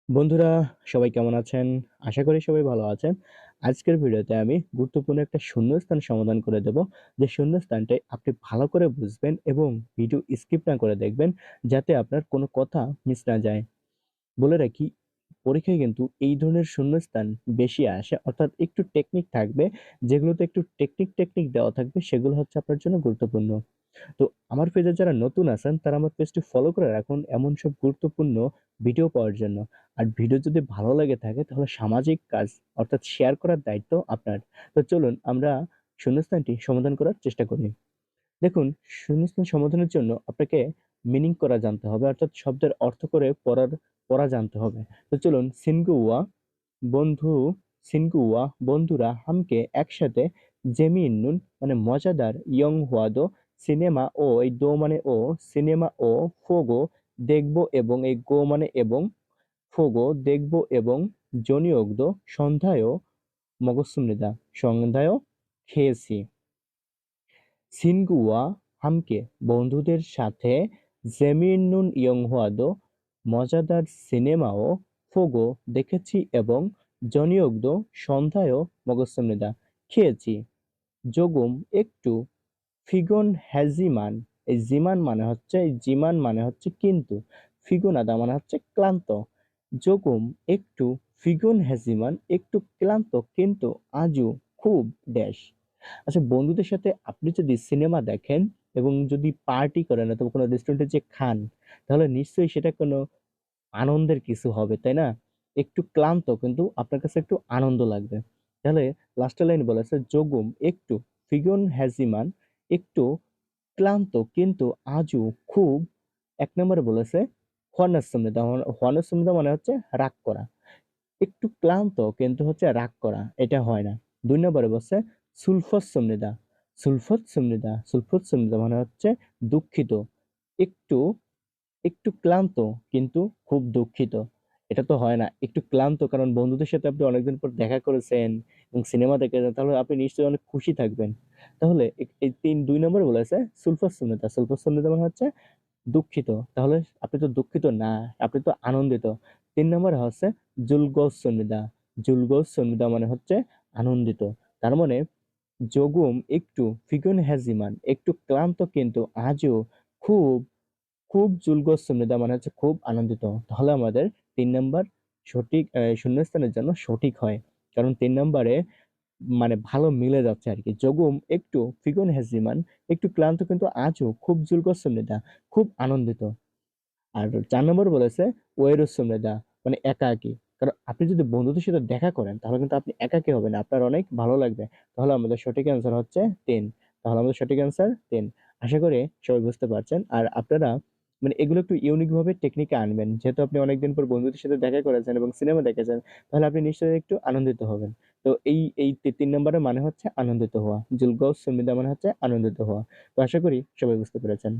বন্ধুরা, সবাই কেমন আছেন? আশা করি সবাই ভালো আছেন। আজকের ভিডিওতে আমি গুরুত্বপূর্ণ একটা শূন্যস্থান সমাধান করে দেব। যে শূন্যস্থানটাই আপনি ভালো করে বুঝবেন এবং ভিডিও স্কিপ না করে দেখবেন, যাতে আপনার কোনো কথা মিস না যায়। বলে রাখি, পরীক্ষায় কিন্তু এই ধরনের শূন্যস্থান বেশি আসে, অর্থাৎ একটু টেকনিক থাকবে। যেগুলোতে একটু টেকনিক দেওয়া থাকবে, সেগুলো হচ্ছে আপনার জন্য গুরুত্বপূর্ণ। তো আমার পেজে যারা নতুন আছেন তারা আমার পেজটি ফলো করে রাখুন এমন সব গুরুত্বপূর্ণ ভিডিও পাওয়ার জন্য। আর ভিডিও যদি ভালো লেগে থাকে তাহলে সামাজিক কাজ অর্থাৎ শেয়ার করার দায়িত্ব আপনার। তো চলুন আমরা শূন্যস্থানটি সমাধান করার চেষ্টা করি। দেখুন, শূন্যস্থান সমাধানের জন্য আপনাকে মিনিং করা জানতে হবে, অর্থাৎ শব্দের অর্থ করে পড়া জানতে হবে। তো চলুন, বন্ধু সিনগুয়া বন্ধুরা হামকে একসাথে জেমিনুন মানে মজাদার ইয়ং হুয়াদো সিনেমা ও এই দো মানে ও সিনেমা ও ফোগো দেখবো এবং এই গো মানে এবং ফোগো দেখবো এবং জনিয়োগদো সন্ধ্যায়ও মগসুমনিদা সন্ধ্যায়ও খেয়েছি। সিনগুয়া হামকে বন্ধুদের সাথে জেমিনুন ইয়ংহুয়াদো মজাদার সিনেমাও ফোগো দেখেছি এবং জনিয়োগদো সন্ধ্যায়ও মগসুমনিদা খেয়েছি। যোগুম একটু ফিগন হ্যাজিমান এই জিমান মানে হচ্ছে কিন্তু, ফিগুনাদা মানে হচ্ছে ক্লান্ত। যোগুম একটু ফিগুন হ্যাজিমান একটু ক্লান্ত কিন্তু আজও খুব ড্যাশ। আচ্ছা, বন্ধুদের সাথে আপনি যদি সিনেমা দেখেন এবং যদি পার্টি করেন অথবা কোনো রেস্টুরেন্টে যে খান, তাহলে নিশ্চয়ই সেটা কোনো আনন্দের কিছু হবে, তাই না? একটু ক্লান্ত কিন্তু আপনার কাছে একটু আনন্দ লাগবে। তাহলে লাস্টের লাইন বলেছে যোগুম একটু ফিগুন হ্যাজিমান একটু ক্লান্ত কিন্তু আজও খুব। এক নম্বরে বলেছে হনসমিদা মানে হচ্ছে রাগ করা। একটু ক্লান্ত কিন্তু হচ্ছে রাগ করা, এটা হয় না। দুই নম্বরে বলছে সুলফত সুমনিদা মানে হচ্ছে দুঃখিত। একটু একটু ক্লান্ত কিন্তু খুব দুঃখিত, এটা তো হয় না। একটু ক্লান্ত কারণ বন্ধুদের সাথে আপনি অনেকদিন পর দেখা করেছেন এবং সিনেমা দেখেছেন, তাহলে আপনি নিশ্চয়ই অনেক খুশি থাকবেন। তাহলে এই দুই নম্বরে বলেছে সুলফত সুমনিদা মানে হচ্ছে দুঃখিত। তাহলে আপনি তো দুঃখিত না, আপনি তো আনন্দিত। তিন নম্বরে হচ্ছে জুলগোস সন্মিদা মানে হচ্ছে আনন্দিত। তার মানে যোগুম একটু ফিগুন হ্যাজিমান একটু ক্লান্ত কিন্তু আজও খুব খুব জুলগোস সন্মিদা মানে হচ্ছে খুব আনন্দিত। তাহলে আমাদের তিন নম্বর সঠিক শূন্যস্থানের জন্য সঠিক হয়, কারণ তিন নম্বরে মানে ভালো মিলে যাচ্ছে আর কি। যোগুম একটু ফিগুন হ্যাজিমান একটু ক্লান্ত কিন্তু আজও খুব জুলগোস সন্মিদা খুব আনন্দিত। আর চার নম্বর বলেছে ওয়েরুসুমরেদা মানে একাকী। কারণ আপনি যদি বন্ধুদের সাথে দেখা করেন তাহলে কিন্তু আপনি একাকী হবেন, আপনার অনেক ভালো লাগবে। তাহলে আমাদের সঠিক অ্যান্সার হচ্ছে ৩। তাহলে আমাদের সঠিক অ্যান্সার ৩। আশা করি সবাই বুঝতে পারছেন। আর আপনারা মানে এগুলো একটু ইউনিক ভাবে টেকনিকে আনবেন, যেহেতু আপনি অনেকদিন পর বন্ধুদের সাথে দেখা করেছেন এবং সিনেমা দেখেছেন, তাহলে আপনি নিশ্চয়ই একটু আনন্দিত হবেন। তো এই ৩ নম্বরের মানে হচ্ছে আনন্দিত হওয়া, জুলগস সুমিদা মানে হচ্ছে আনন্দিত হওয়া। তো আশা করি সবাই বুঝতে পেরেছেন।